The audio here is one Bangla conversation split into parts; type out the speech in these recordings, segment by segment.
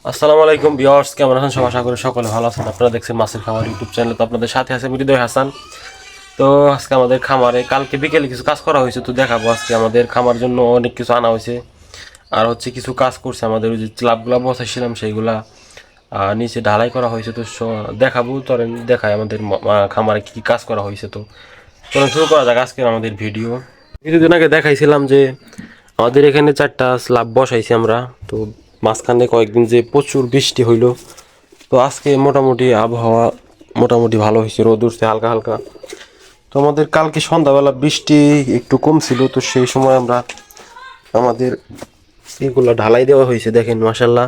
আসসালামু আলাইকুম ভিউয়ার্স, কেমন আছেন সবাই? আশা করি সকলে ভালো আছেন। আপনারা দেখছেন মাছের খামার ইউটিউব চ্যানেল। তো আপনাদের সাথে আছে হৃদয় হাসান। তো আজকে আমাদের খামারে কালকে বিকেলে কিছু কাজ করা হয়েছে, তো দেখাবো। আজকে আমাদের খামার জন্য অনেক কিছু আনা হয়েছে, আর হচ্ছে কিছু কাজ করছে আমাদের। ওই যে স্ল্যাবগুলো বসাইছিলাম সেইগুলা নিচে ঢালাই করা হয়েছে। তো দেখাবো, তরেন দেখায় আমাদের খামারে কি কি কাজ করা হয়েছে। তো চলুন শুরু করা যাক আজকের আমাদের ভিডিও। কিছুদিন আগে দেখাইছিলাম যে আমাদের এখানে 4টা স্ল্যাব বসাইছি আমরা। তো মাঝখানে কয়েকদিন যে প্রচুর বৃষ্টি হইলো, তো আজকে মোটামুটি আবহাওয়া মোটামুটি ভালো হয়েছে, রোদ উঠছে হালকা হালকা। তো আমাদের কালকে সন্ধ্যাবেলা বৃষ্টি একটু কম ছিল, তো সেই সময় আমরা আমাদের এগুলো ঢালাই দেওয়া হয়েছে। দেখেন মাসাল্লাহ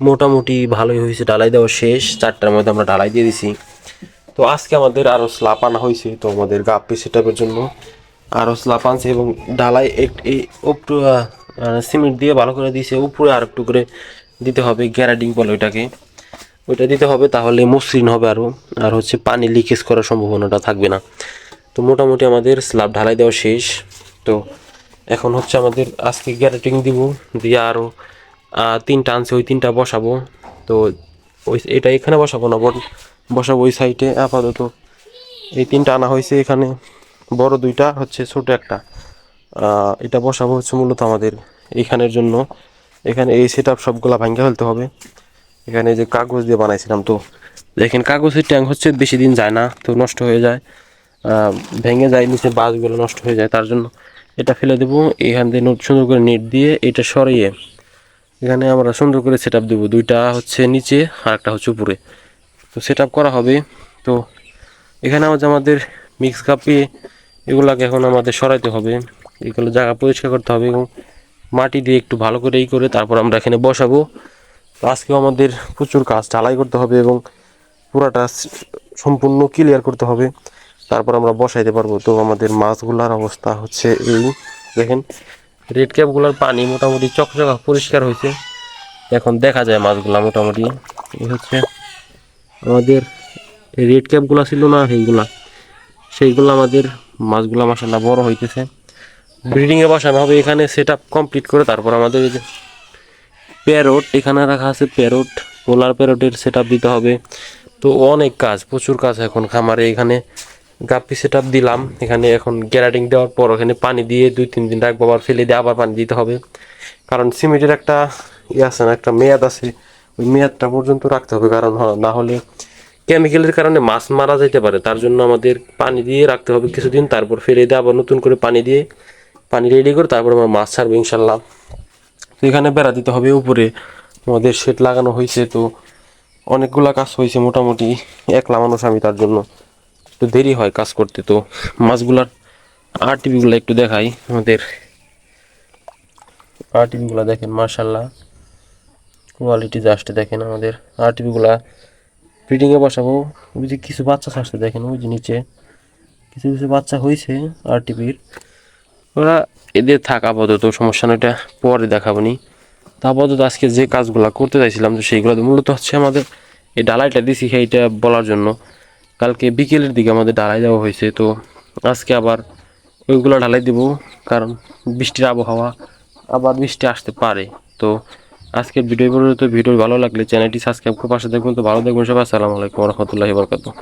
মোটামুটি ভালোই হয়েছে, ঢালাই দেওয়া শেষ। 4টার মধ্যে আমরা ঢালাই দিয়ে দিছি। তো আজকে আমাদের আরও স্ল্যাব আনা হয়েছে, তো আমাদের গাপ্পি সেটআপের জন্য আরও স্ল্যাব আনছে এবং ঢালাই এই উপটু সিমেন্ট দিয়ে ভালো করে দিয়েছে। উপরে আর একটু করে দিতে হবে, গ্যারাডিং বলে ওইটাকে, ওইটা দিতে হবে, তাহলে মসৃণ হবে আরও। আর হচ্ছে পানি লিকেজ করার সম্ভাবনাটা থাকবে না। তো মোটামুটি আমাদের স্ল্যাব ঢালাই দেওয়া শেষ। তো এখন হচ্ছে আমাদের আজকে গ্যারাডিং দিব, দিয়ে আরও 3টা আনছে, ওই 3টা বসাবো। তো ওই এটা এখানে বসাবো না, বসাবো ওই সাইডে আপাতত। এই 3টা আনা হয়েছে এখানে, বড় 2টা হচ্ছে, ছোট একটা। এটা বসাবো হচ্ছে মূলত আমাদের এইখানের জন্য। এখানে এই সেট আপ সবগুলা ভাঙ্গা ফেলতে হবে। এখানে যে কাগজ দিয়ে বানাইছিলাম, তো দেখেন কাগজের ট্যাঙ্ক হচ্ছে বেশি দিন যায় না, তো নষ্ট হয়ে যায়, ভেঙে যায়, নিচে বাঁশগুলো নষ্ট হয়ে যায়। তার জন্য এটা ফেলে দেবো। এখান থেকে সুন্দর করে নেট দিয়ে এটা সরিয়ে এখানে আমরা সুন্দর করে সেট আপ দেবো। 2টা হচ্ছে নিচে আর একটা হচ্ছে উপরে, তো সেট আপ করা হবে। তো এখানে আমাদের মিক্স কাপে এগুলাকে এখন আমাদের সরাইতে হবে, এগুলো জায়গা পরিষ্কার করতে হবে এবং মাটি দিয়ে একটু ভালো করে করে তারপর আমরা এখানে বসাবো। তো আজকেও আমাদের প্রচুর কাজ, ঢালাই করতে হবে এবং পুরাটা সম্পূর্ণ ক্লিয়ার করতে হবে, তারপর আমরা বসাইতে পারবো। তো আমাদের মাছগুলার অবস্থা হচ্ছে এই, দেখেন রেড ক্যাপগুলার পানি মোটামুটি চকচকা পরিষ্কার হয়েছে, এখন দেখা যায় মাছগুলা মোটামুটি। এই হচ্ছে আমাদের রেড ক্যাপগুলা ছিল না, সেইগুলো আমাদের মাছগুলা মাশাআল্লাহ বড় হইতেছে। ব্রিডিংয়ে বসানো হবে এখানে, সেট আপ কমপ্লিট করে তারপর আমাদের এই যে প্যারট এখানে রাখা আছে, প্যারট পোলার প্যারটের সেট আপ দিতে হবে। তো অনেক কাজ, প্রচুর কাজ এখন খামারে। এখানে গাপ্পি সেট আপ দিলাম, এখানে এখন গ্যারাডিং দেওয়ার পর ওখানে পানি দিয়ে 2-3 দিন রাখবো, আবার ফেলে দিয়ে আবার পানি দিতে হবে। কারণ সিমেন্টের একটা আছে না, একটা মেয়াদ আছে, ওই মেয়াদটা পর্যন্ত রাখতে হবে। কারণ না হলে কেমিক্যালের কারণে মাছ মারা যেতে পারে। তার জন্য আমাদের পানি দিয়ে রাখতে হবে কিছুদিন, তারপর ফেলে দিয়ে আবার নতুন করে পানি রেডি করে তারপর আমরা মাছ ছাড়বো ইনশাল্লাহ। তো এখানে বেড়া দিতে হবে, উপরে আমাদের শেড লাগানো হয়েছে। তো অনেকগুলা কাজ হয়েছে মোটামুটি, একলা মানুষ আমি, তার জন্য একটু দেরি হয় কাজ করতে। তো মাছগুলার আরটিপিগুলো একটু দেখাই। আমাদের আরটিপিগুলো দেখেন মার্শাল্লাহ, কোয়ালিটি জাস্ট দেখেন। আমাদের আরটিপিগুলা ব্রিডিংয়ে বসাবো। ওই যে কিছু বাচ্চা ছাড়ছে দেখেন, ওই যে নিচে কিছু কিছু বাচ্চা হয়েছে আরটিপির। ওরা এদের থাক আপাতত, সমস্যা নয়, এটা পরে দেখাবো নি। তা আপাতত আজকে যে কাজগুলো করতে চাইছিলাম, তো সেইগুলো মূলত হচ্ছে আমাদের এই ডালাইটা দিছি সেইটা বলার জন্য। কালকে বিকেলের দিকে আমাদের ডালাই দেওয়া হয়েছে, তো আজকে আবার ওইগুলো ঢালাই দিব, কারণ বৃষ্টির আবহাওয়া, আবার বৃষ্টি আসতে পারে। তো আজকের ভিডিও পর্যন্ত। ভিডিও ভালো লাগলে চ্যানেলটি সাবস্ক্রাইব করে পাশে দেখবেন। তো ভালো দেখবেন সবাই, আসসালামু আলাইকুম রহমতুল্লাহি বরকাতুহু।